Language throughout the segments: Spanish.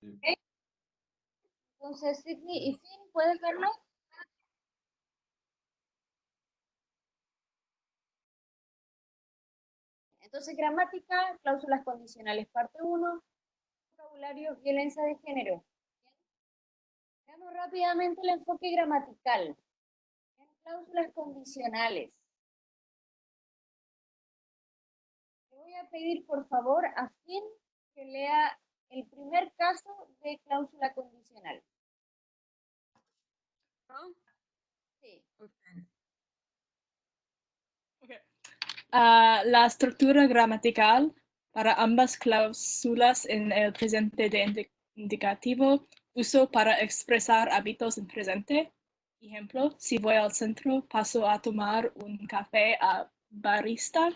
¿Ok? Entonces, Sidney y Finn, ¿pueden verlo? Entonces, gramática, cláusulas condicionales, parte uno, vocabulario, violencia de género. Veamos rápidamente el enfoque gramatical. En cláusulas condicionales. Le voy a pedir, por favor, a Finn que lea el primer caso de cláusula condicional. ¿No? Sí. Okay. La estructura gramatical para ambas cláusulas en el presente de indicativo uso para expresar hábitos en presente. Ejemplo, si voy al centro, paso a tomar un café a barista.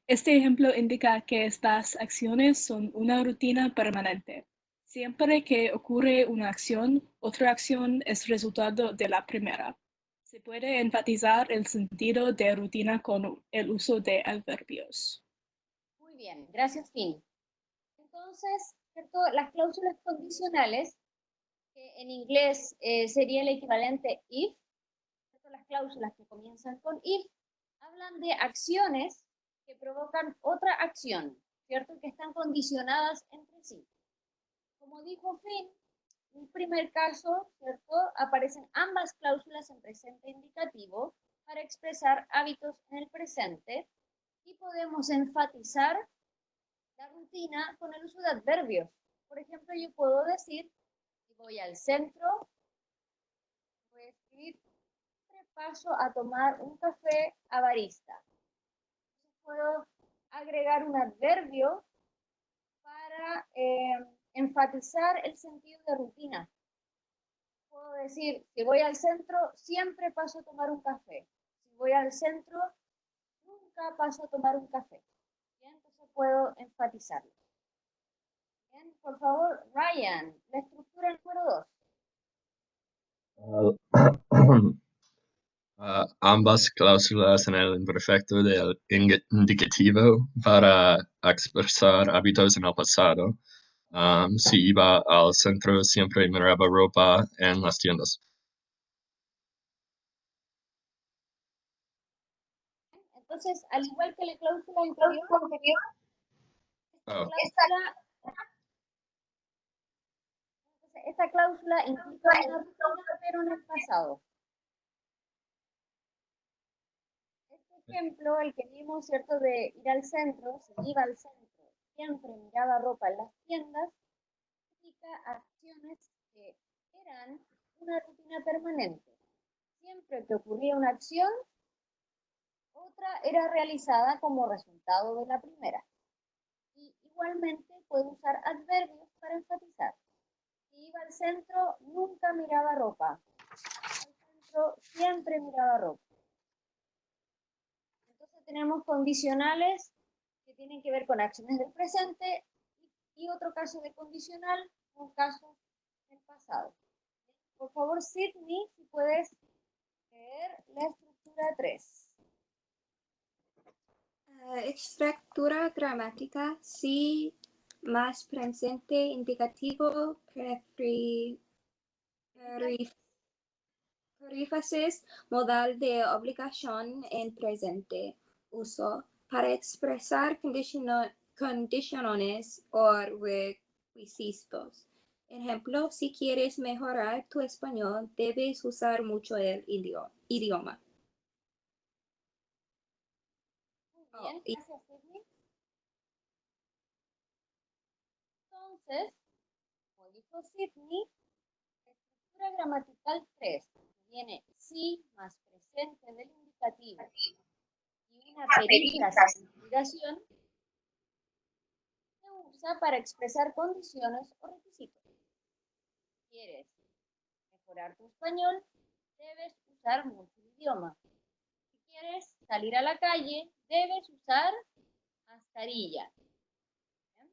Este ejemplo indica que estas acciones son una rutina permanente. Siempre que ocurre una acción, otra acción es resultado de la primera. Se puede enfatizar el sentido de rutina con el uso de adverbios. Muy bien, gracias, Finn. Entonces, ¿cierto? Las cláusulas condicionales, que en inglés sería el equivalente if, ¿cierto? Las cláusulas que comienzan con if, hablan de acciones que provocan otra acción, ¿cierto? Que están condicionadas entre sí. Como dijo Finn, en el primer caso, ¿cierto? Aparecen ambas cláusulas en presente indicativo para expresar hábitos en el presente y podemos enfatizar la rutina con el uso de adverbios. Por ejemplo, yo puedo decir, si voy al centro, voy a escribir, paso a tomar un café a barista. Entonces puedo agregar un adverbio para enfatizar el sentido de rutina. Puedo decir, si voy al centro, siempre paso a tomar un café. Si voy al centro, nunca paso a tomar un café. Bien, entonces puedo enfatizarlo. Bien, por favor, Ryan, la estructura número 2. Ambas cláusulas en el imperfecto del indicativo para expresar hábitos en el pasado. Si iba al centro, siempre miraba ropa en las tiendas. Entonces, al igual que la cláusula anterior, Oh, esta cláusula implica una rutina, pero en el pasado. Este ejemplo, el que vimos, ¿cierto? De ir al centro, si iba al centro, siempre miraba ropa en las tiendas, significa acciones que eran una rutina permanente. Siempre que ocurría una acción, otra era realizada como resultado de la primera. Y igualmente puedo usar adverbios para enfatizar. Si iba al centro, nunca miraba ropa. Al centro, siempre miraba ropa. Entonces tenemos condicionales que tienen que ver con acciones del presente y otro caso de condicional, un caso del pasado. Por favor, Sidney, si puedes leer la estructura 3. Estructura gramática, sí, más presente indicativo, perífrasis, modal de obligación en presente, uso, para expresar condiciones o requisitos. Ejemplo, si quieres mejorar tu español, debes usar mucho el idioma. Muy bien, gracias, Sidney. Entonces, como dijo Sidney, estructura gramatical 3 viene sí más presente del indicativo y una perífrasis de obligación, se usa para expresar condiciones o requisitos. Si quieres mejorar tu español, debes usar mucho idioma. Si quieres salir a la calle, debes usar mascarilla. ¿Bien?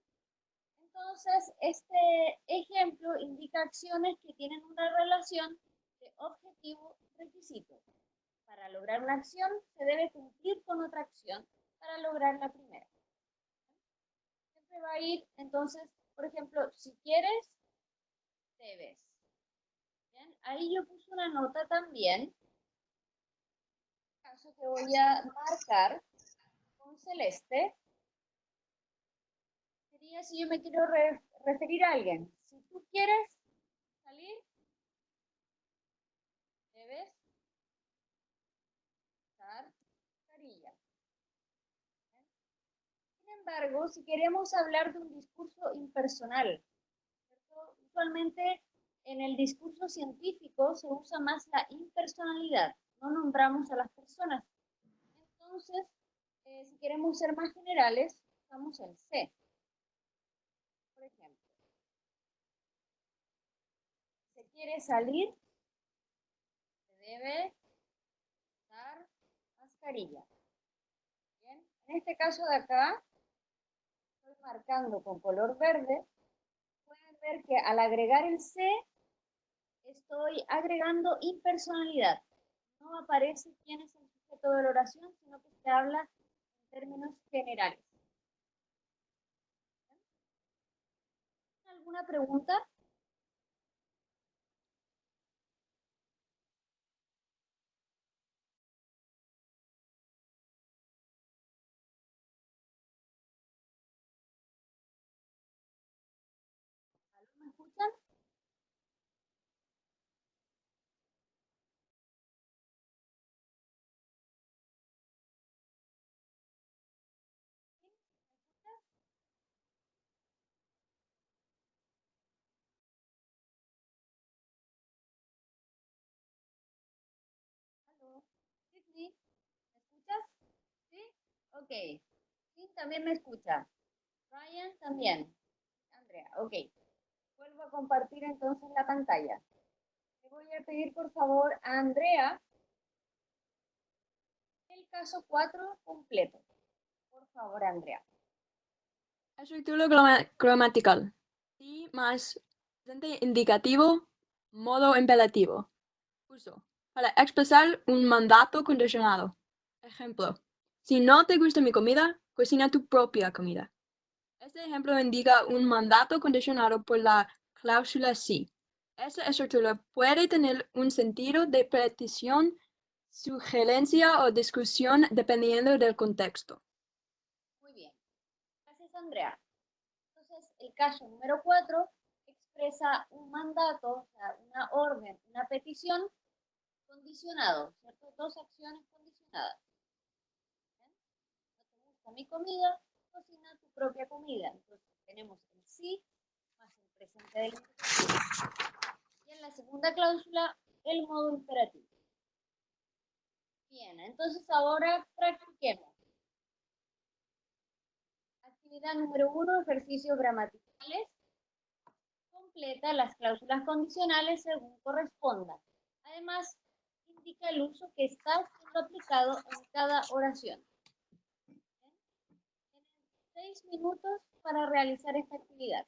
Entonces, este ejemplo indica acciones que tienen una relación de objetivo-requisito. Para lograr una acción, se debe cumplir con otra acción para lograr la primera. Siempre va a ir, entonces, por ejemplo, si quieres, debes. Bien, ahí yo puse una nota también, caso que voy a marcar con celeste. Sería si yo me quiero referir a alguien. Si tú quieres salir, debes usar mascarilla. Sin embargo, si queremos hablar de un discurso impersonal, ¿cierto? Usualmente en el discurso científico se usa más la impersonalidad, no nombramos a las personas. Entonces, si queremos ser más generales, usamos el se. Por ejemplo, si se quiere salir, se debe usar mascarilla. Bien, en este caso de acá, estoy marcando con color verde. Pueden ver que al agregar el se, estoy agregando impersonalidad. No aparece quién es el sujeto de la oración, sino que se habla en términos generales. ¿Alguna pregunta? ¿Me escuchan? ¿Aló? Sidney, ¿me escuchas? ¿Sí? Ok. Sí, también me escucha. Ryan también. Andrea, ok. Vuelvo a compartir entonces la pantalla. Le voy a pedir por favor a Andrea el caso 4 completo. Por favor, Andrea. Estructura gramatical. Sí más presente indicativo, modo imperativo. Uso. Para expresar un mandato condicionado. Ejemplo. Si no te gusta mi comida, cocina tu propia comida. Este ejemplo indica un mandato condicionado por la cláusula si. Esta estructura puede tener un sentido de petición, sugerencia o discusión dependiendo del contexto. Muy bien. Gracias, Andrea. Entonces, el caso número 4 expresa un mandato, o sea, una orden, una petición condicionado, ¿cierto? Dos acciones condicionadas. ¿Bien? No te gusta mi comida, cocina tu propia comida. Entonces, tenemos el sí más el presente del indicativo. Y en la segunda cláusula, el modo imperativo. Bien, entonces ahora practiquemos. Actividad número 1, ejercicios gramaticales. Completa las cláusulas condicionales según corresponda. Además, indica el uso que está siendo aplicado en cada oración. Tienen 6 minutos para realizar esta actividad.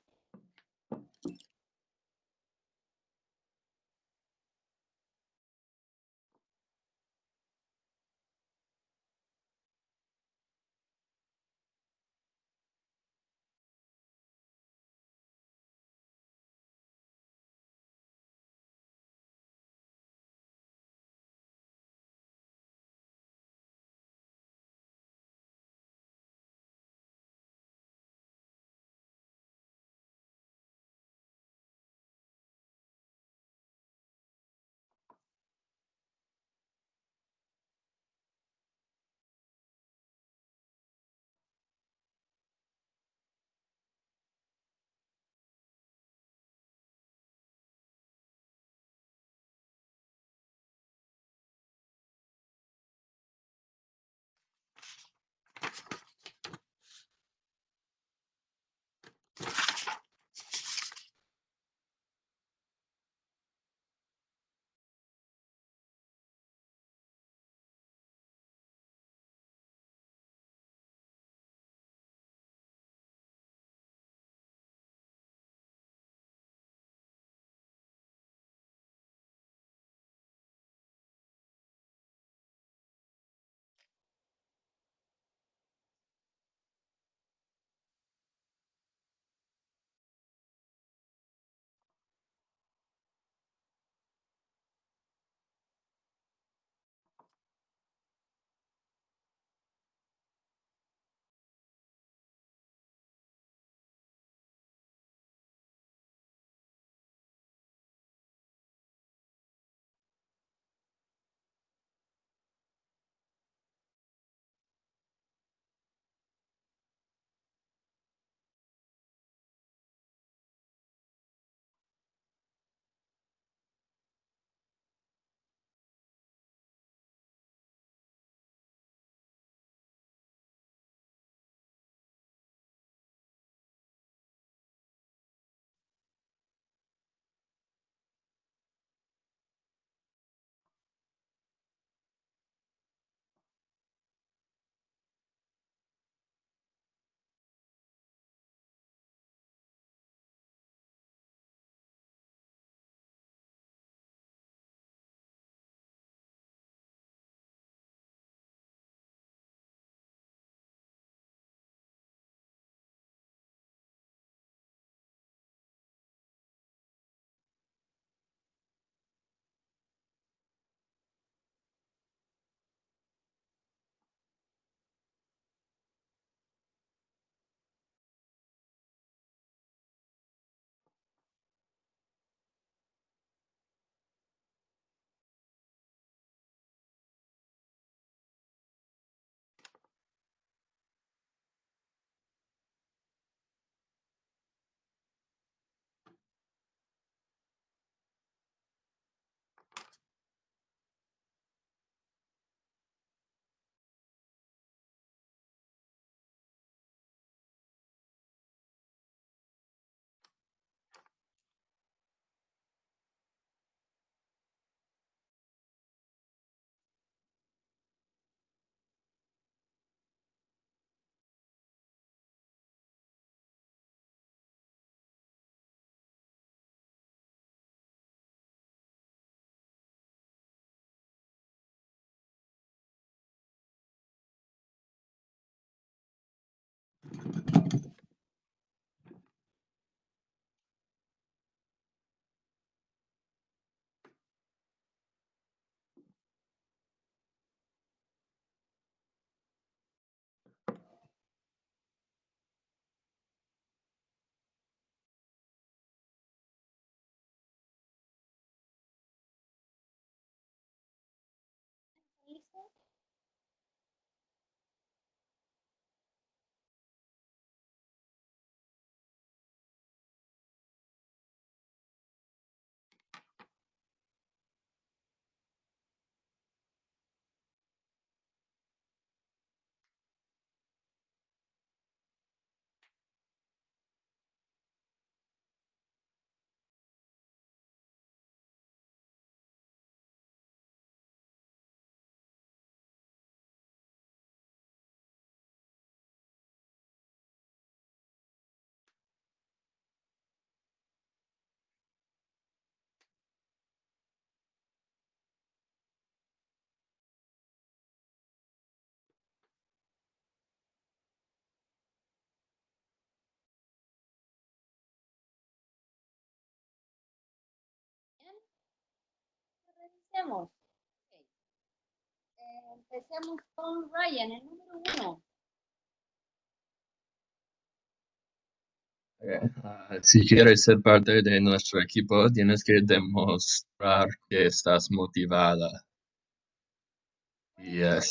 Empecemos. Ok. Empecemos con Ryan, el número 1. Si quieres ser parte de nuestro equipo, tienes que demostrar que estás motivada. Y el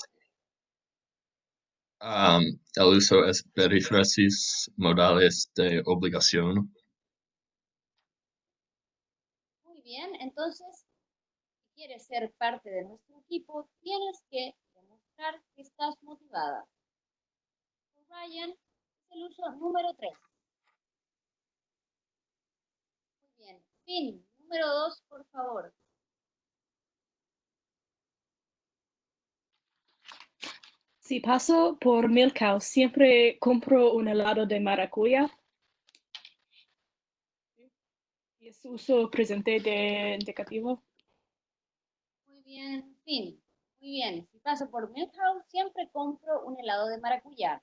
uso es perífrasis modales de obligación. Muy bien, entonces, si quieres ser parte de nuestro equipo, tienes que demostrar que estás motivada. Ryan, es el uso número 3. Muy bien. Finn, número 2, por favor. Si paso por Milk House, siempre compro un helado de maracuyá. Y es uso presente de indicativo. Muy bien, Finn. Muy bien. Si paso por Milhouse, siempre compro un helado de maracuyá.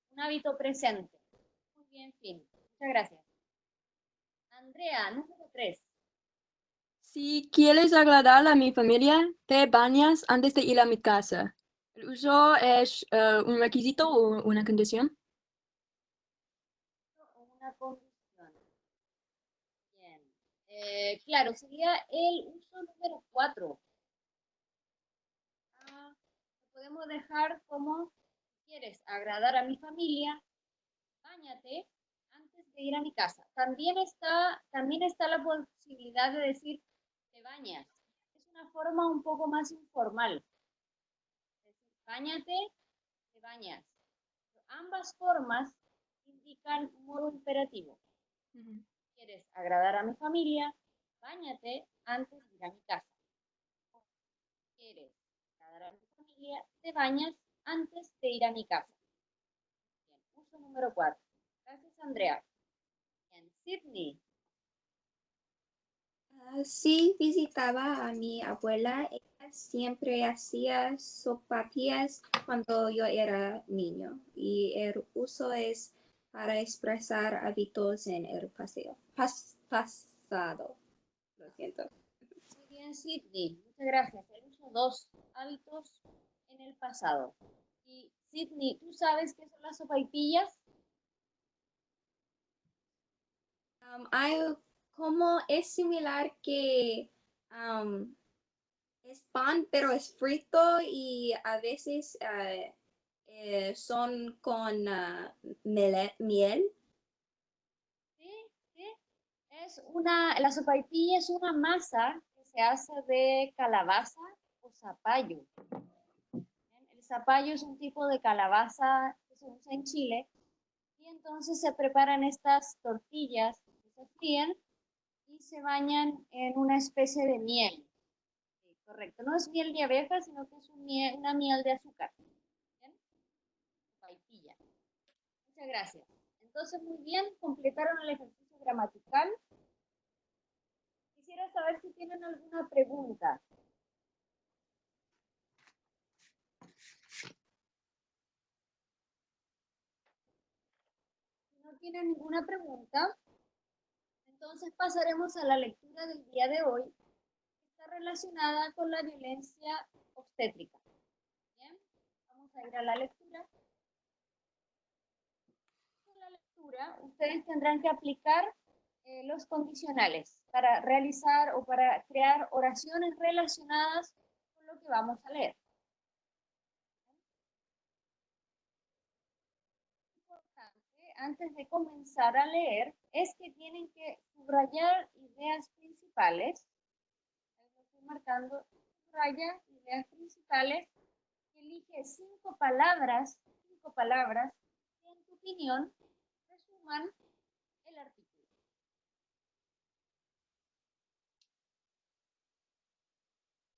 Un hábito presente. Muy bien, Finn. Muchas gracias. Andrea, número 3. Si quieres agradar a mi familia, te bañas antes de ir a mi casa. ¿El uso es un requisito o una condición? Una condición. Bien. Claro, sería el uso número 4. Lo podemos dejar como, si quieres agradar a mi familia, báñate antes de ir a mi casa. También está la posibilidad de decir te bañas. Es una forma un poco más informal. Es decir, báñate, te bañas. Ambas formas indican un modo imperativo. ¿Quieres agradar a mi familia? Báñate antes de ir a mi casa. ¿Quieres agradar a mi familia? Te bañas antes de ir a mi casa. Bien, uso número 4. Gracias, Andrea. Bien, Sydney. Sí, visitaba a mi abuela. Ella siempre hacía sopatillas cuando yo era niño y el uso es para expresar hábitos en el pasado. Lo siento. Muy bien, Sydney. Muchas gracias. El uso 2. Hábitos en el pasado. Y Sydney, ¿tú sabes qué son las sopaipillas? Como es similar que es pan, pero es frito y a veces son con miel. Sí, sí. La sopaipilla es una masa que se hace de calabaza o zapallo. El zapallo es un tipo de calabaza que se usa en Chile y entonces se preparan estas tortillas que se fríen y se bañan en una especie de miel. Sí, correcto, no es miel de abeja, sino que es una miel de azúcar. ¿Bien? Sopaipilla. Muchas gracias. Entonces, muy bien, completaron el ejercicio gramatical. Quisiera saber si tienen alguna pregunta. Si no tienen ninguna pregunta, entonces pasaremos a la lectura del día de hoy, que está relacionada con la violencia obstétrica. Bien, vamos a ir a la lectura. Con la lectura, ustedes tendrán que aplicar los condicionales para realizar o para crear oraciones relacionadas con lo que vamos a leer. Importante, antes de comenzar a leer, es que tienen que subrayar ideas principales. Ahí lo estoy marcando. Subraya ideas principales. Elige cinco palabras que en tu opinión resuman el artículo.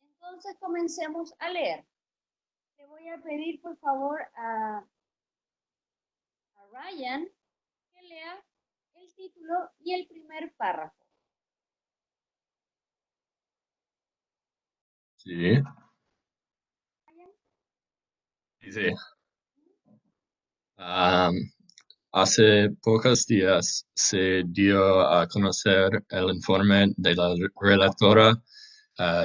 Entonces comencemos a leer. Le voy a pedir por favor a Ryan que lea el título y el primer párrafo. Sí, sí. Hace pocos días se dio a conocer el informe de la relatora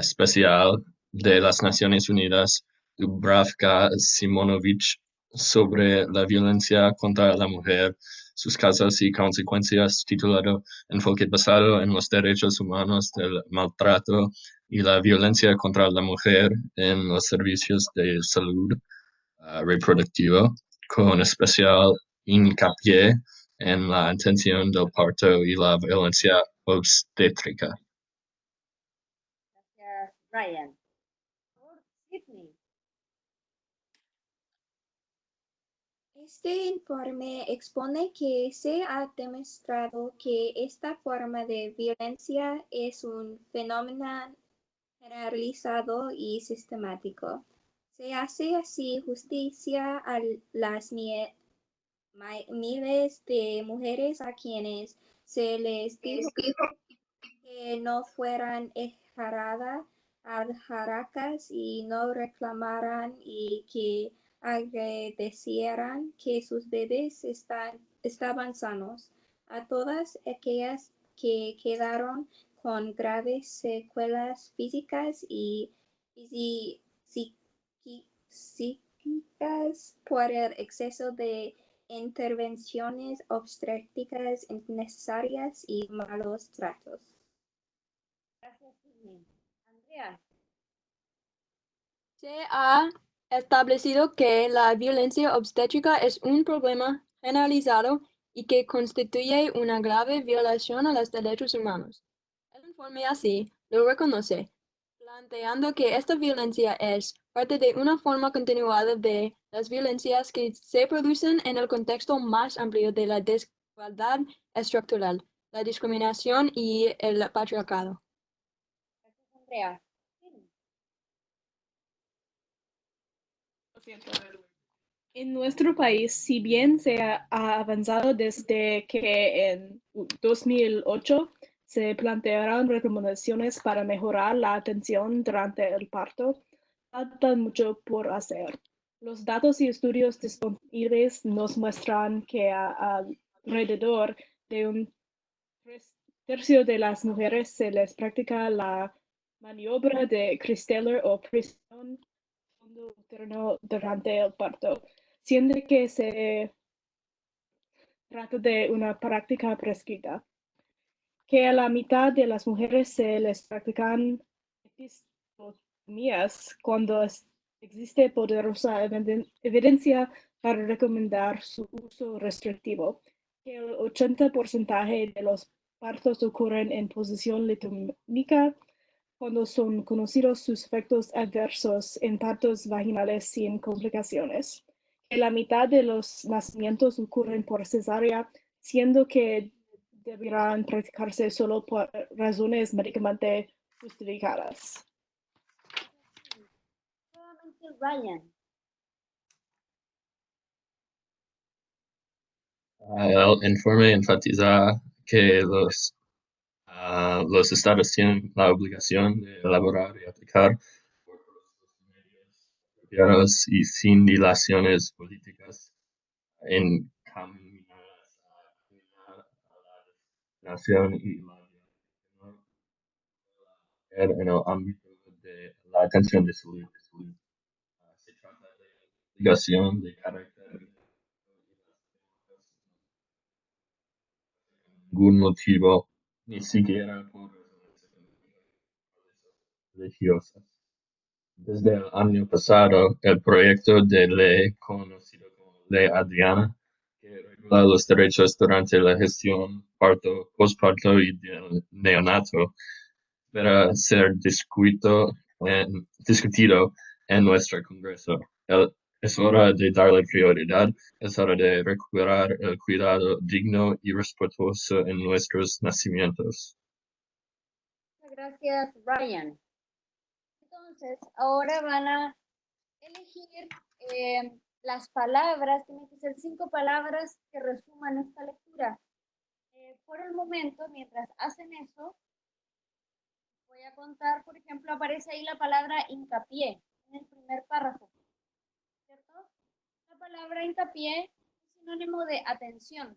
especial de las Naciones Unidas, Dubravka Simonovic, sobre la violencia contra la mujer, sus causas y consecuencias, titulado Enfoque basado en los derechos humanos del maltrato y la violencia contra la mujer en los servicios de salud reproductivo, con especial hincapié en la atención del parto y la violencia obstétrica. Gracias, Ryan. Por Sydney. Este informe expone que se ha demostrado que esta forma de violencia es un fenómeno generalizado y sistemático. Se hace así justicia a las miles de mujeres a quienes se les dijo que no fueran aljaracas y no reclamaran y que agradecieran que sus bebés estaban sanos. A todas aquellas que quedaron con graves secuelas físicas y psíquicas por el exceso de intervenciones obstétricas innecesarias y malos tratos. Gracias, Sydney. Andrea. Se ha establecido que la violencia obstétrica es un problema generalizado y que constituye una grave violación a los derechos humanos. El informe así lo reconoce, planteando que esta violencia es parte de una forma continuada de las violencias que se producen en el contexto más amplio de la desigualdad estructural, la discriminación y el patriarcado. Gracias, Andrea. Sydney. Lo siento. En nuestro país, si bien se ha avanzado desde que en 2008 se plantearon recomendaciones para mejorar la atención durante el parto, falta mucho por hacer. Los datos y estudios disponibles nos muestran que alrededor de un tercio de las mujeres se les practica la maniobra de Christeller o presión fondo uterino durante el parto, siendo que se trata de una práctica prescrita. Que a la mitad de las mujeres se les practican episiotomías cuando existe poderosa evidencia para recomendar su uso restrictivo. Que el 80% de los partos ocurren en posición litómica cuando son conocidos sus efectos adversos en partos vaginales sin complicaciones. Que la mitad de los nacimientos ocurren por cesárea, siendo que deberán practicarse solo por razones médicamente justificadas. Nuevamente, Ryan. El informe enfatiza que los estados tienen la obligación de elaborar y aplicar por todos los medios apropiados y sin dilaciones políticas encaminadas a eliminar a la nación y la mujer en el ámbito de la atención de salud. Se trata de obligación de carácter ningún motivo, ni siquiera por razones religiosas. Desde el año pasado, el proyecto de ley conocido como Ley Adriana, que regula los derechos durante la gestión, parto, posparto y neonato, deberá ser discutido en nuestro Congreso. Es hora de darle prioridad, es hora de recuperar el cuidado digno y respetuoso en nuestros nacimientos. Muchas gracias, Ryan. Entonces, ahora van a elegir las palabras, tienen que ser 5 palabras que resuman esta lectura. Por el momento, mientras hacen eso, voy a contar, por ejemplo, aparece ahí la palabra hincapié en el primer párrafo, ¿cierto? La palabra hincapié es sinónimo de atención.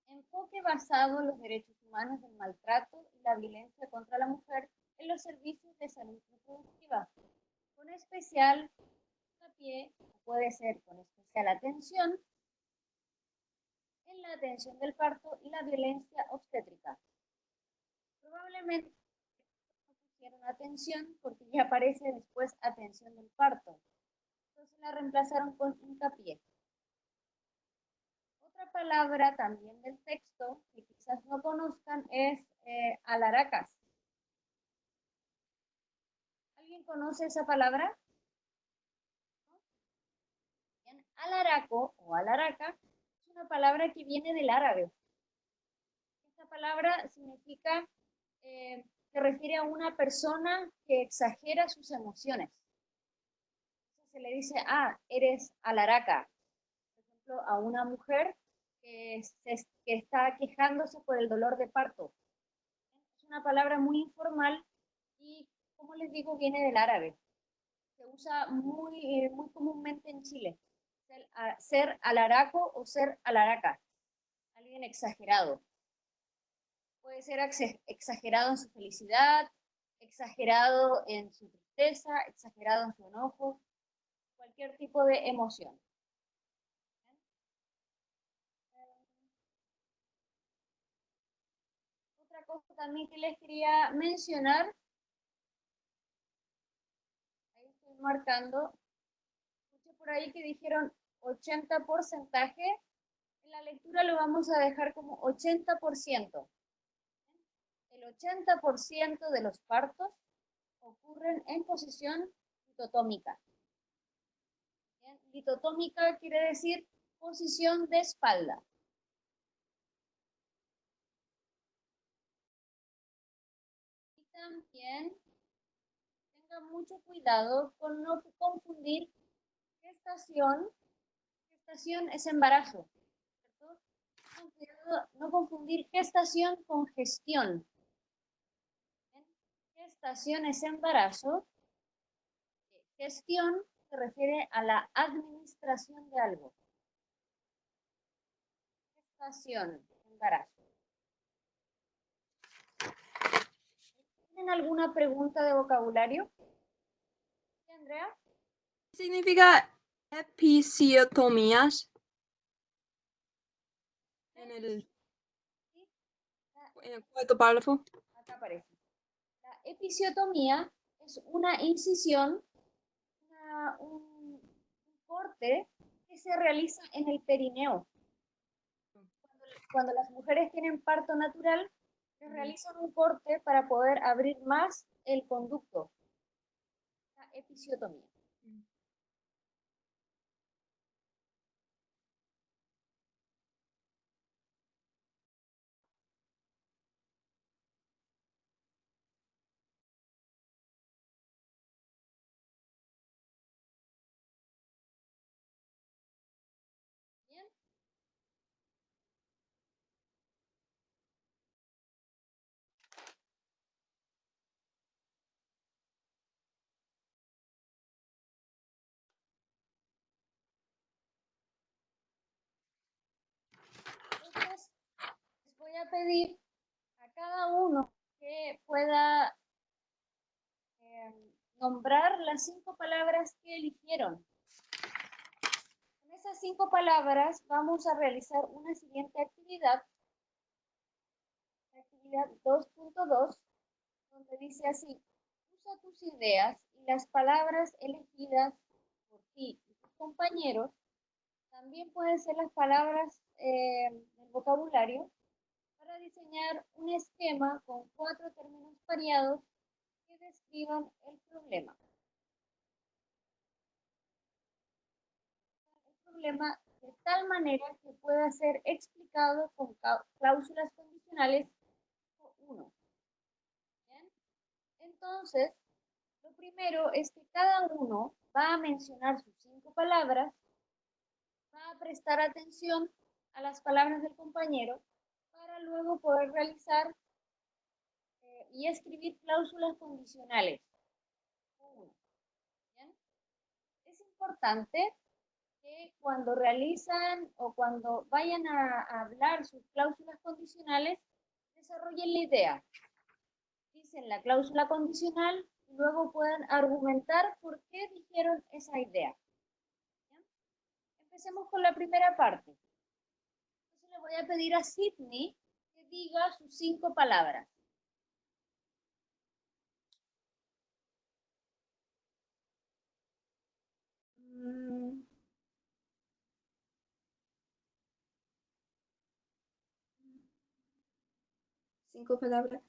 Enfoque basado en los derechos humanos. humanos del maltrato y la violencia contra la mujer en los servicios de salud reproductiva, con especial hincapié, puede ser con especial atención, en la atención del parto y la violencia obstétrica. Probablemente no pusieron atención porque ya aparece después atención del parto. Entonces la reemplazaron con hincapié. Otra palabra también del texto que quizás no conozcan es alaracas. ¿Alguien conoce esa palabra? Bien, alaraco o alaraca es una palabra que viene del árabe. Esta palabra significa, se refiere a una persona que exagera sus emociones. Entonces se le dice, eres alaraca. Por ejemplo, a una mujer que está quejándose por el dolor de parto. Es una palabra muy informal y, como les digo, viene del árabe. Se usa muy comúnmente en Chile. Ser alaraco o ser alaraca. Alguien exagerado. Puede ser exagerado en su felicidad, exagerado en su tristeza, exagerado en su enojo, cualquier tipo de emoción. Otra cosa también que les quería mencionar, ahí estoy marcando, escuché por ahí que dijeron 80%, en la lectura lo vamos a dejar como 80%. El 80% de los partos ocurren en posición litotómica. Bien, litotómica quiere decir posición de espalda. Y también tengan mucho cuidado con no confundir gestación. Gestación es embarazo, ¿cierto? No confundir gestación con gestión. ¿Bien? Gestación es embarazo. Gestión se refiere a la administración de algo. Gestación, embarazo. ¿Tienen alguna pregunta de vocabulario? ¿Sí, Andrea? ¿Qué significa episiotomías? En el cuarto párrafo. Acá aparece. La episiotomía es una incisión, un corte que se realiza en el perineo. Cuando las mujeres tienen parto natural, se realizan un corte para poder abrir más el conducto. La episiotomía. Bien. Entonces, les voy a pedir a cada uno que pueda nombrar las 5 palabras que eligieron. Con esas 5 palabras vamos a realizar una siguiente actividad. Actividad 2.2, donde dice así: usa tus ideas y las palabras elegidas por ti y tus compañeros. También pueden ser las palabras del vocabulario para diseñar un esquema con 4 términos variados que describan el problema. El problema de tal manera que pueda ser explicado con cláusulas condicionales 1. ¿Bien? Entonces, lo primero es que cada uno va a mencionar sus 5 palabras, va a prestar atención a las palabras del compañero para luego poder realizar y escribir cláusulas condicionales. ¿Bien? Es importante que cuando realizan o cuando vayan a hablar sus cláusulas condicionales, desarrollen la idea. Dicen la cláusula condicional y luego pueden argumentar por qué dijeron esa idea. ¿Bien? Empecemos con la primera parte. Entonces le voy a pedir a Sydney que diga sus 5 palabras. Mm. 5 palabras.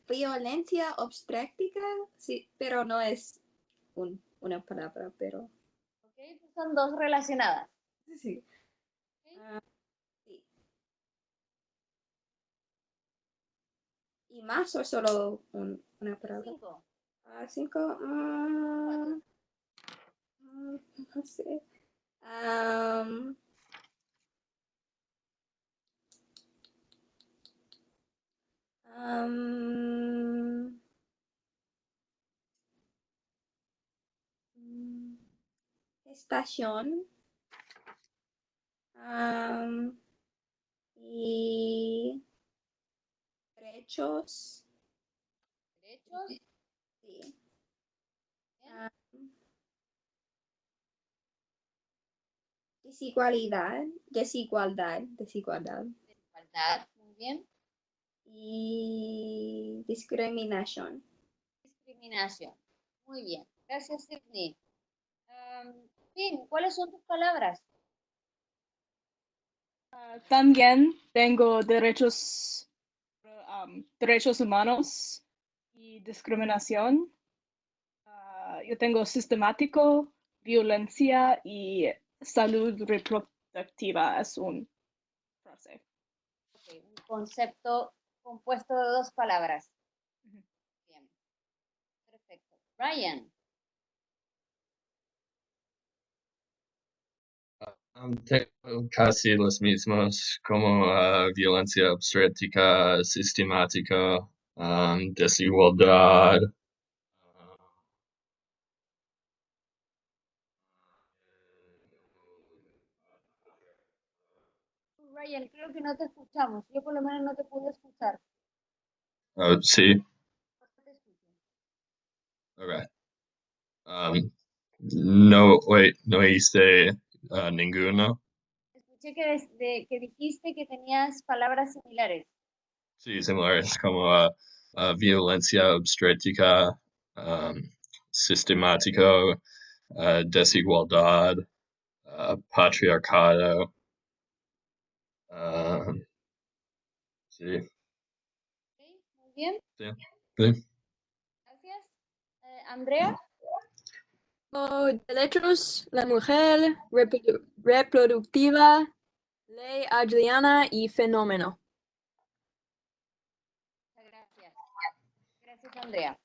Violencia obstétrica, sí, pero no es una palabra, pero ¿Okay? Son 2 relacionadas. sí. ¿Okay? Sí. ¿Y más o solo una palabra? 5. 5. No sé. Estación. Y derechos. Derechos. Sí. Bien. Desigualdad. Desigualdad. Muy bien. Y discriminación. Discriminación. Muy bien. Gracias, Sydney. Finn, ¿cuáles son tus palabras? También tengo derechos humanos y discriminación. Yo tengo sistemático, violencia y salud reproductiva. Es un frase. Okay, un concepto compuesto de 2 palabras. Ujú. Bien. Perfecto. Ryan. Tengo casi los mismos, como violencia obstétrica, sistemática, desigualdad. Ryan, creo que no te escuchamos. Yo por lo menos no te pude escuchar. Sí, No te escucho. okay. No, wait, no hice ninguno. Escuché que dijiste que tenías palabras similares. Sí, similares como violencia obstétrica, sistemático, desigualdad, patriarcado. Sí, Okay, muy bien. sí, sí. Gracias. Andrea. Derechos, la mujer, reproductiva, ley adriana y fenómeno. Gracias. Gracias, Andrea.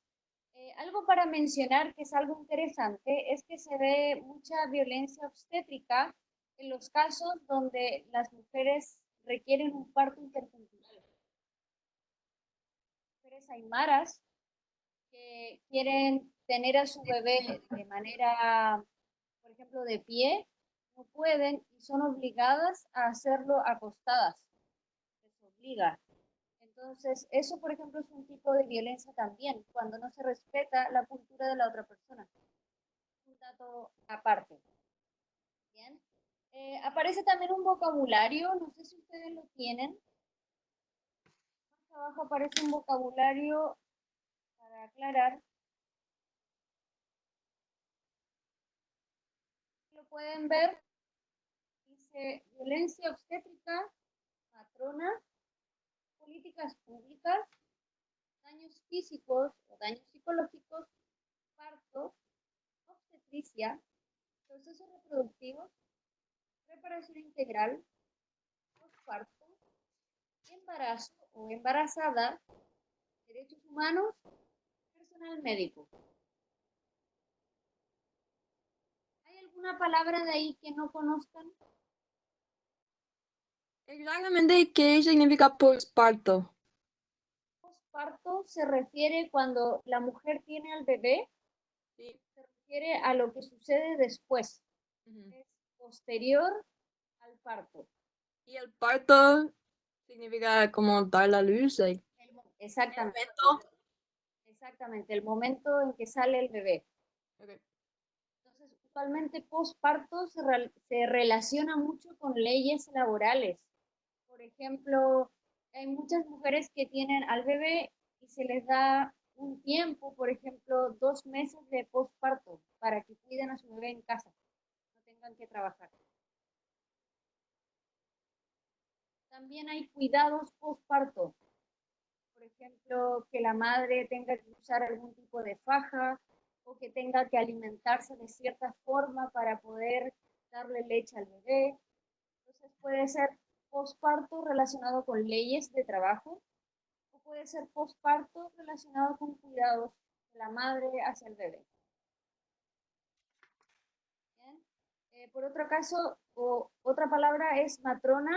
Algo para mencionar que es algo interesante es que se ve mucha violencia obstétrica en los casos donde las mujeres requieren un parto intercultural. Mujeres aymaras que quieren tener a su bebé de manera, por ejemplo, de pie, no pueden y son obligadas a hacerlo acostadas. Les obliga. Entonces, eso, por ejemplo, es un tipo de violencia también, cuando no se respeta la cultura de la otra persona. Un dato aparte. Bien. Aparece también un vocabulario, no sé si ustedes lo tienen. Más abajo aparece un vocabulario para aclarar. Lo pueden ver. Dice violencia obstétrica, matrona, políticas públicas, daños físicos o daños psicológicos, parto, obstetricia, procesos reproductivos, preparación integral, posparto, embarazo o embarazada, derechos humanos, personal médico. ¿Hay alguna palabra de ahí que no conozcan? Exactamente, ¿qué significa posparto? Posparto se refiere cuando la mujer tiene al bebé, Sí. se refiere a lo que sucede después, es posterior al parto. Y el parto Significa como dar la luz, like, Exactamente, momento. exactamente, el momento en que sale el bebé. Okay. Entonces, usualmente posparto se relaciona mucho con leyes laborales. Por ejemplo, hay muchas mujeres que tienen al bebé y se les da un tiempo, por ejemplo, 2 meses de posparto para que cuiden a su bebé en casa, no tengan que trabajar. También hay cuidados posparto, por ejemplo, que la madre tenga que usar algún tipo de faja o que tenga que alimentarse de cierta forma para poder darle leche al bebé. Entonces puede ser posparto relacionado con leyes de trabajo o puede ser posparto relacionado con cuidados de la madre hacia el bebé. ¿Bien? Por otro caso, otra palabra es matrona,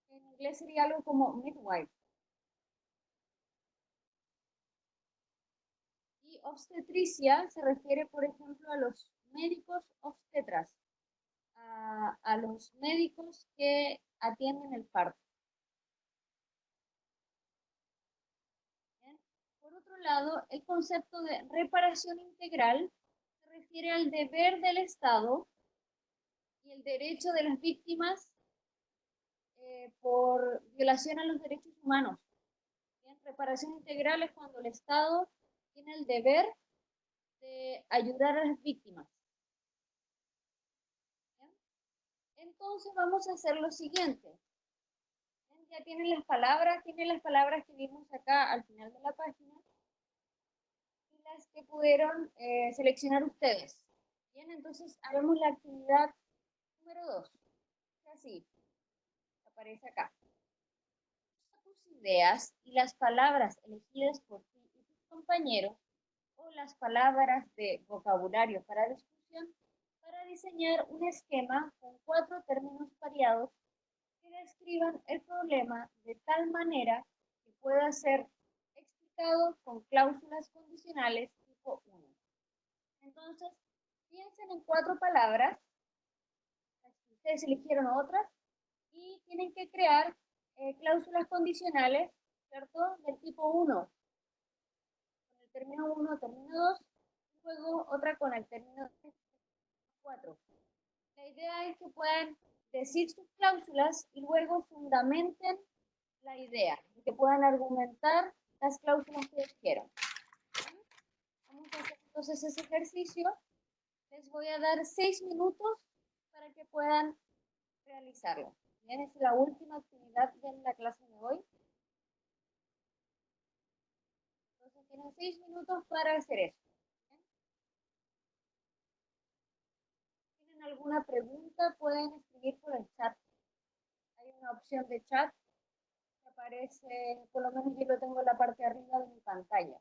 en inglés sería algo como midwife. Y obstetricia se refiere, por ejemplo, a los médicos obstetras, a los médicos que atienden el parto. ¿Bien? Por otro lado, el concepto de reparación integral se refiere al deber del Estado y el derecho de las víctimas por violación a los derechos humanos. ¿Bien? Reparación integral es cuando el Estado tiene el deber de ayudar a las víctimas. ¿Bien? Entonces vamos a hacer lo siguiente. ¿Bien? Ya tienen las palabras que vimos acá al final de la página y las que pudieron seleccionar ustedes. Bien, entonces haremos la actividad número 2. Así, aparece acá. Tus ideas y las palabras elegidas por ti y tus compañeros o las palabras de vocabulario para discusión para diseñar un esquema con 4 términos variados que describan el problema de tal manera que pueda ser explicado con cláusulas condicionales tipo 1. Entonces, piensen en 4 palabras, ustedes eligieron otras, y tienen que crear cláusulas condicionales, ¿cierto? Del tipo 1, con el término 1, término 2, y luego otra con el término 3, 4. La idea es que puedan decir sus cláusulas y luego fundamenten la idea, y que puedan argumentar las cláusulas que quieran. Vamos a hacer entonces ese ejercicio. Les voy a dar 6 minutos para que puedan realizarlo. Bien, es la última actividad de la clase de hoy. Entonces tienen 6 minutos para hacer eso. ¿Bien? Si tienen alguna pregunta, pueden escribir por el chat. Hay una opción de chat que aparece, por lo menos yo lo tengo en la parte de arriba de mi pantalla.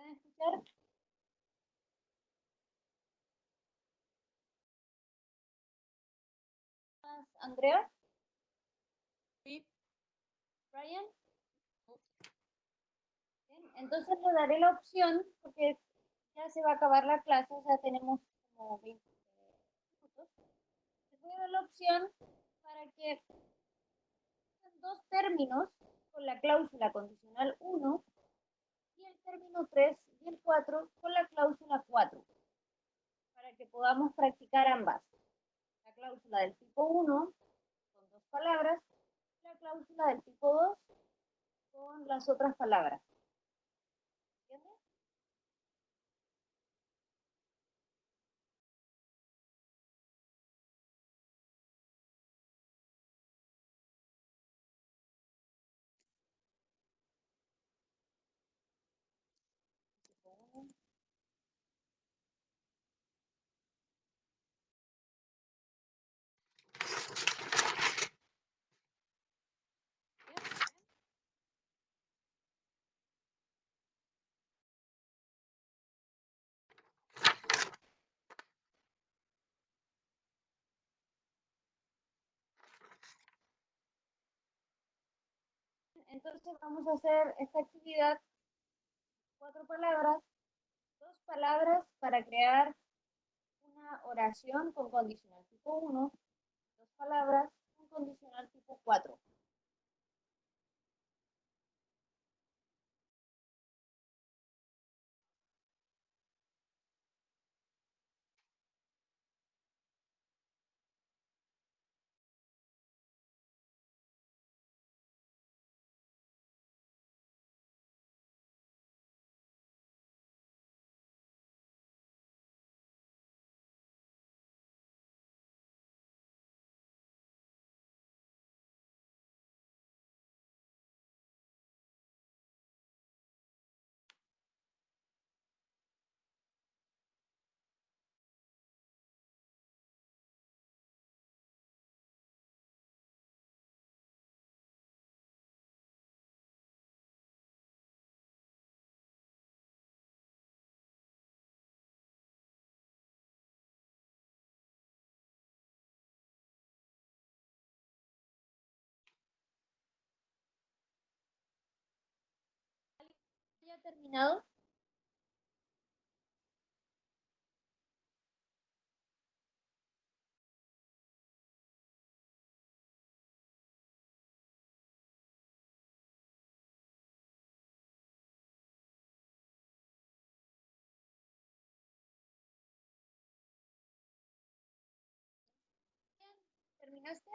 pueden escuchar? Andrea, Sí. Brian. Bien, entonces le daré la opción, porque ya se va a acabar la clase, o sea, tenemos como 20 minutos. Les voy a dar la opción para que usen dos términos con la cláusula condicional 1 y el término 3 y el 4 con la cláusula 4, para que podamos practicar ambas. La cláusula del tipo 1 con dos palabras, la cláusula del tipo 2 con las otras palabras. ¿Entiendes? Entonces vamos a hacer esta actividad, 4 palabras, 2 palabras para crear una oración con condicional tipo 1, 2 palabras con condicional tipo 4. ¿Ya terminado? ¿Terminaste?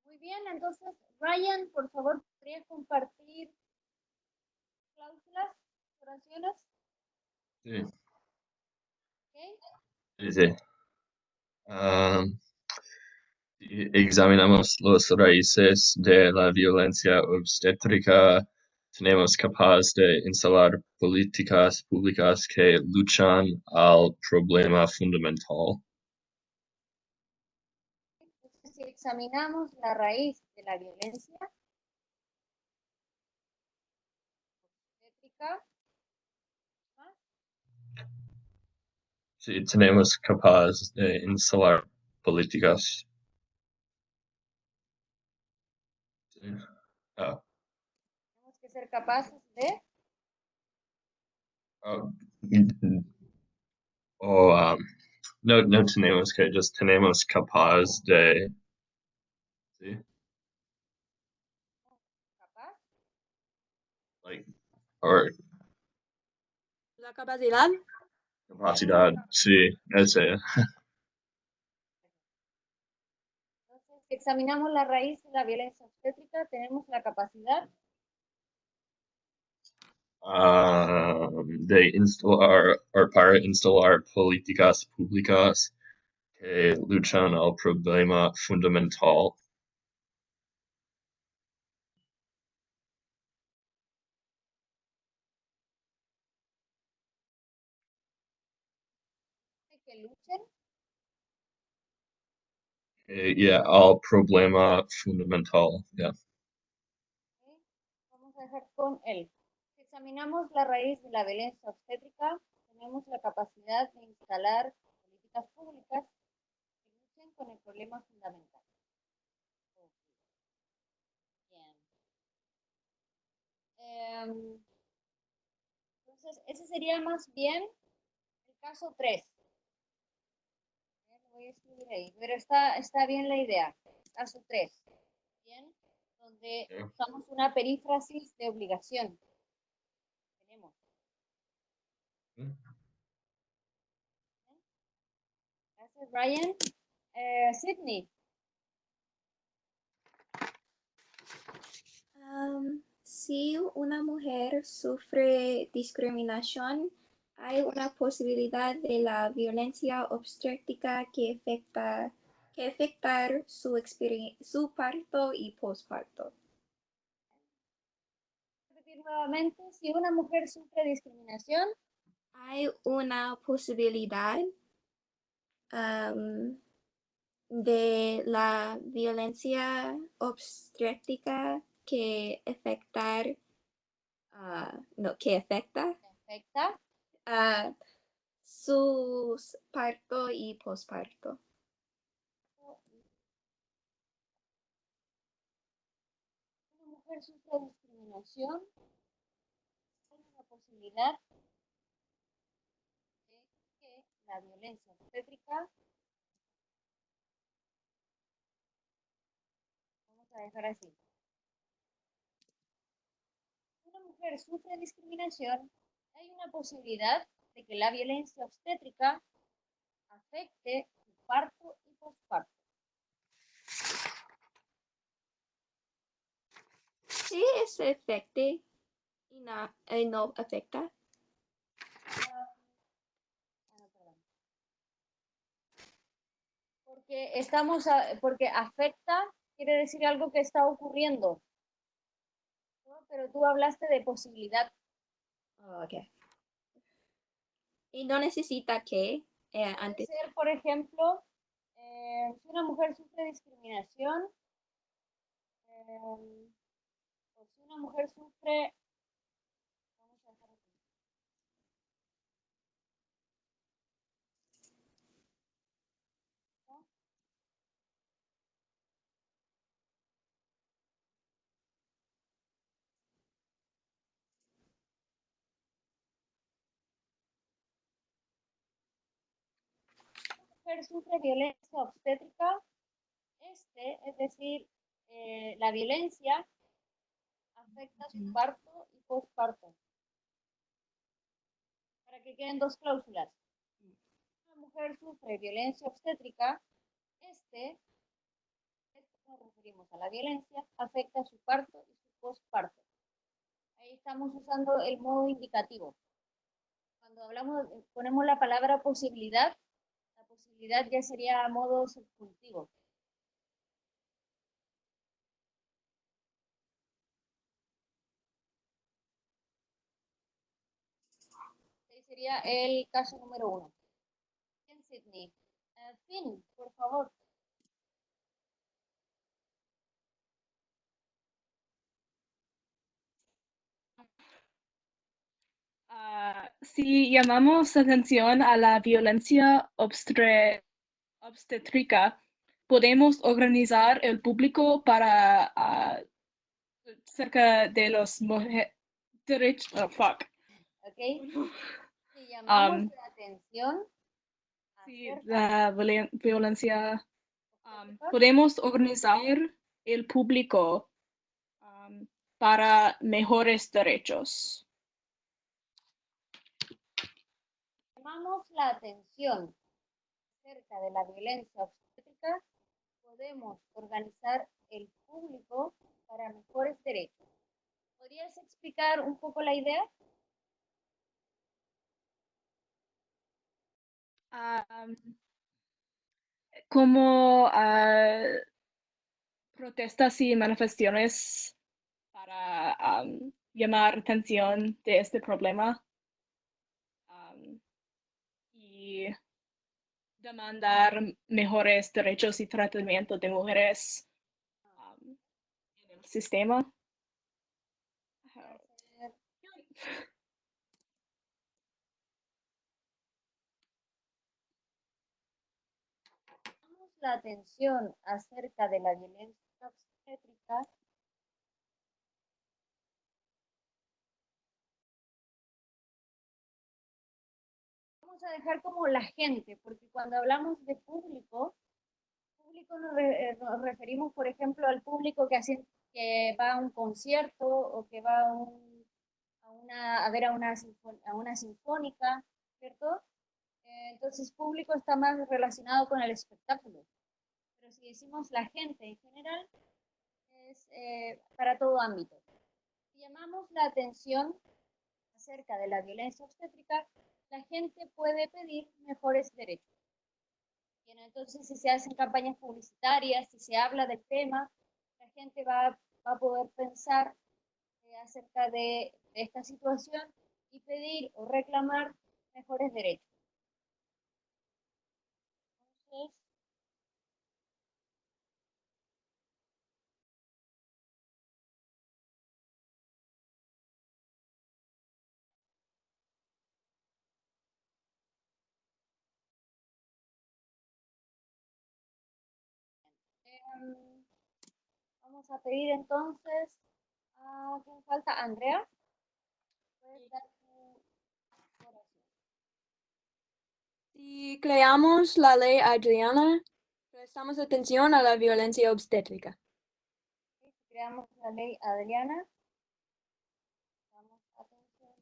Muy bien, entonces, Ryan, por favor, ¿podrías compartir cláusulas, oraciones? Sí, ¿Ok? sí, sí. Si examinamos las raíces de la violencia obstétrica, tenemos capaz de instalar políticas públicas que luchan al problema fundamental. Entonces, si examinamos la raíz de la violencia obstétrica, Sí, tenemos capaz de instalar políticas. Sí. Ah, Tenemos que ser capaces de... ah, mm, o no, no tenemos que, just tenemos capaz de. Sí, Capaz. like, or La capacidad. capacidad, sí, ese. Entonces, si examinamos la raíz de la violencia obstétrica, tenemos la capacidad De instalar o para instalar políticas públicas que luchan al problema fundamental. de que luchen. Yeah, al problema fundamental. Yeah. ¿Sí? Vamos a dejar con él. Si examinamos la raíz de la violencia obstétrica, tenemos la capacidad de instalar políticas públicas que luchen con el problema fundamental. Ok. Bien. Entonces, ese sería más bien el caso 3. Lo voy a escribir ahí, pero está bien la idea. Caso 3. Bien, donde Yeah. usamos una perífrasis de obligación. Tenemos. Gracias, Brian. Sydney. Si una mujer sufre discriminación, hay una posibilidad de la violencia obstétrica que afectar su parto y posparto. Repetir nuevamente, si una mujer sufre discriminación, Hay una posibilidad de la violencia obstétrica que que afecta a su parto y posparto. una mujer sufre discriminación, hay una posibilidad de que la violencia obstétrica, vamos a dejar así. Una mujer sufre discriminación, hay una posibilidad de que la violencia obstétrica afecte su parto y posparto. Sí, se afecte y no afecta. Perdón. Porque afecta quiere decir algo que está ocurriendo, ¿no? Pero tú hablaste de posibilidad. Oh, okay. Y no necesita que Puede antes. ser, por ejemplo, si una mujer sufre discriminación, o si una mujer sufre, vamos a dejar aquí. ¿No? Mujer sufre violencia obstétrica, es decir, la violencia afecta su parto y posparto. Para que queden dos cláusulas. Una mujer sufre violencia obstétrica, nos referimos a la violencia, afecta su parto y su posparto. Ahí estamos usando el modo indicativo. Cuando hablamos, ponemos la palabra posibilidad, la posibilidad ya sería modo subjuntivo. Ahí sería el caso número 1. En Sydney. Finn, por favor. Si llamamos atención a la violencia obstétrica, podemos organizar el público para cerca de los derechos. Oh, fuck. ¿Ok? Si llamamos Um, la atención sí, acerca la violencia. obstétrica, Podemos organizar el público para mejores derechos. llamamos la atención acerca de la violencia obstétrica, podemos organizar el público para mejores derechos. ¿Podrías explicar un poco la idea? Um, como protestas y manifestaciones para llamar atención de este problema y demandar mejores derechos y tratamiento de mujeres en el sistema. Llamamos la atención acerca de la violencia obstétrica. Vamos a dejar como la gente, porque cuando hablamos de público nos referimos, por ejemplo, al público que va a un concierto o que va a ver a una sinfónica, ¿cierto? Entonces, público está más relacionado con el espectáculo. Pero si decimos la gente en general, es para todo ámbito. Si llamamos la atención acerca de la violencia obstétrica, la gente puede pedir mejores derechos. Bien, entonces, si se hacen campañas publicitarias, si se habla del tema, la gente va a poder pensar acerca de esta situación y pedir o reclamar mejores derechos. Entonces, vamos a pedir entonces a quién falta, Andrea. ¿Puedes dar tu oración? Si creamos la ley Adriana, prestamos atención a la violencia obstétrica. Si creamos la ley Adriana, damos atención.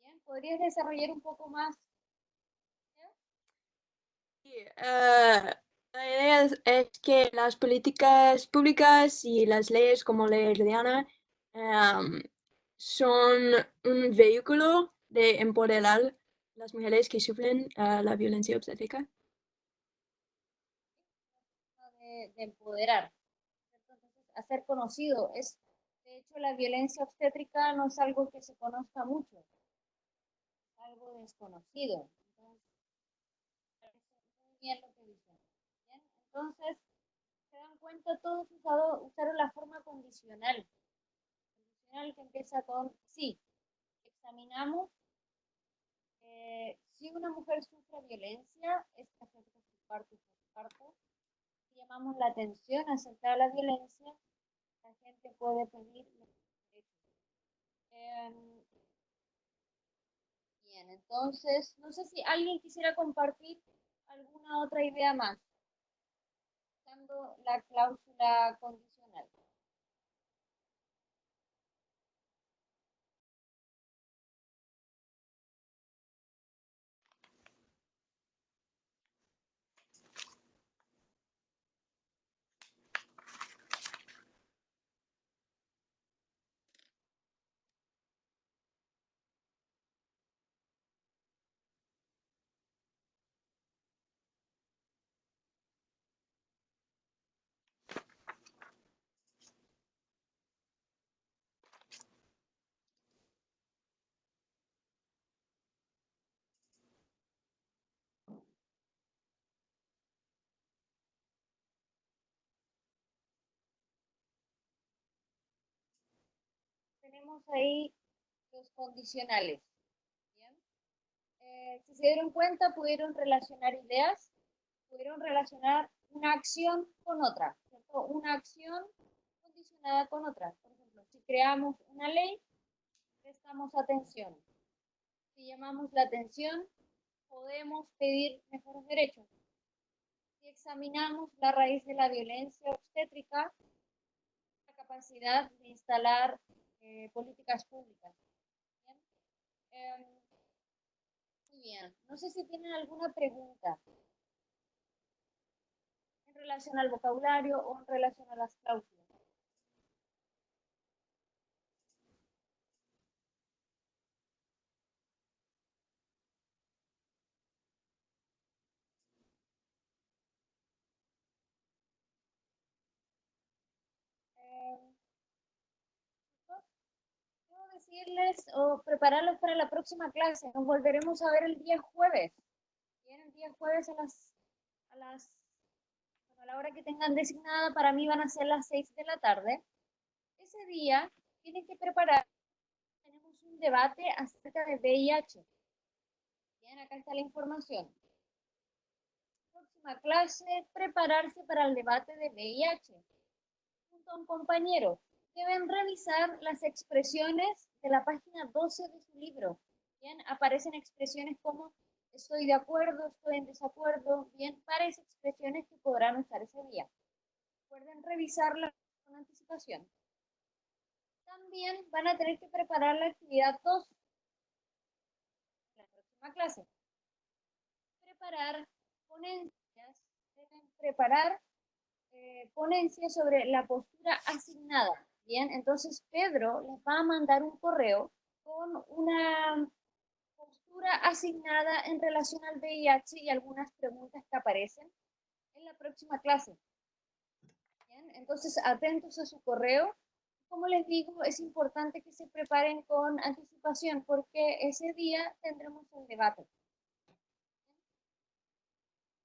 Bien, ¿podrías desarrollar un poco más? Sí, la idea es que las políticas públicas y las leyes como ley Adriana son un vehículo de empoderar las mujeres que sufren la violencia obstétrica. De empoderar, ¿cierto? Entonces, hacer conocido. De hecho, la violencia obstétrica no es algo que se conozca mucho, es algo desconocido. Entonces, muy bien lo que dicen. Bien, entonces, se dan cuenta, todos usaron la forma condicional. Condicional que empieza con sí. Examinamos si una mujer sufre violencia, esta afecta su parte por su parte. Si llamamos la atención acerca de la violencia, la gente puede pedir derechos. Bien, entonces, no sé si alguien quisiera compartir alguna otra idea más, usando la cláusula condicional. tenemos ahí los condicionales. ¿Bien? Si se dieron cuenta, pudieron relacionar ideas, pudieron relacionar una acción con otra, ¿cierto? Una acción condicionada con otra. Por ejemplo, si creamos una ley, prestamos atención. Si llamamos la atención, podemos pedir mejores derechos. Si examinamos la raíz de la violencia obstétrica, la capacidad de instalar políticas públicas. ¿Bien? Muy bien. No sé si tienen alguna pregunta en relación al vocabulario o en relación a las cláusulas. Quiero decirles o prepararlos para la próxima clase. Nos volveremos a ver el día jueves. Bien, el día jueves a la hora que tengan designada, para mí van a ser las 6 de la tarde. Ese día tienen que preparar, tenemos un debate acerca de VIH. Bien, acá está la información. Próxima clase, prepararse para el debate de VIH. Junto a un compañero, deben revisar las expresiones de la página 12 de su libro. Bien, aparecen expresiones como estoy de acuerdo, estoy en desacuerdo, bien, pares expresiones que podrán usar ese día. Recuerden revisarlas con anticipación. También van a tener que preparar la actividad 2 en la próxima clase. Preparar ponencias, deben preparar ponencias sobre la postura asignada. Bien, entonces Pedro les va a mandar un correo con una postura asignada en relación al VIH y algunas preguntas que aparecen en la próxima clase. Bien, entonces atentos a su correo. Como les digo, es importante que se preparen con anticipación porque ese día tendremos el debate.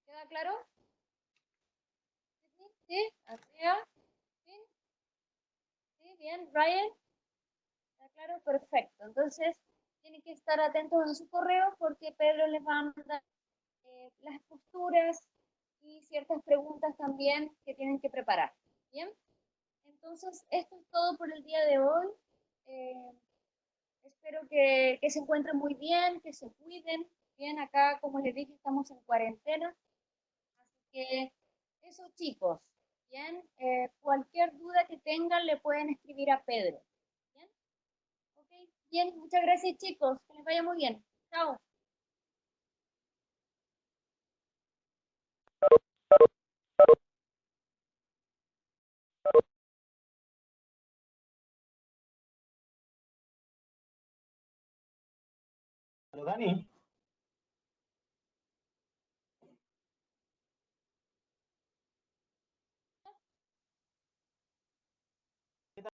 ¿Queda claro? ¿Sí? ¿Andrea? ¿Sí? ¿Sí? ¿Bien? ¿Ryan? ¿Está claro? Perfecto. Entonces, tienen que estar atentos a su correo porque Pedro les va a mandar las posturas y ciertas preguntas también que tienen que preparar. ¿Bien? Entonces, esto es todo por el día de hoy. Espero que se encuentren muy bien, que se cuiden. Bien, acá, como les dije, estamos en cuarentena. Así que eso, chicos. Bien, cualquier duda que tengan le pueden escribir a Pedro. Bien, ok. Bien, muchas gracias, chicos. Que les vaya muy bien. Chao. Aló, Dani.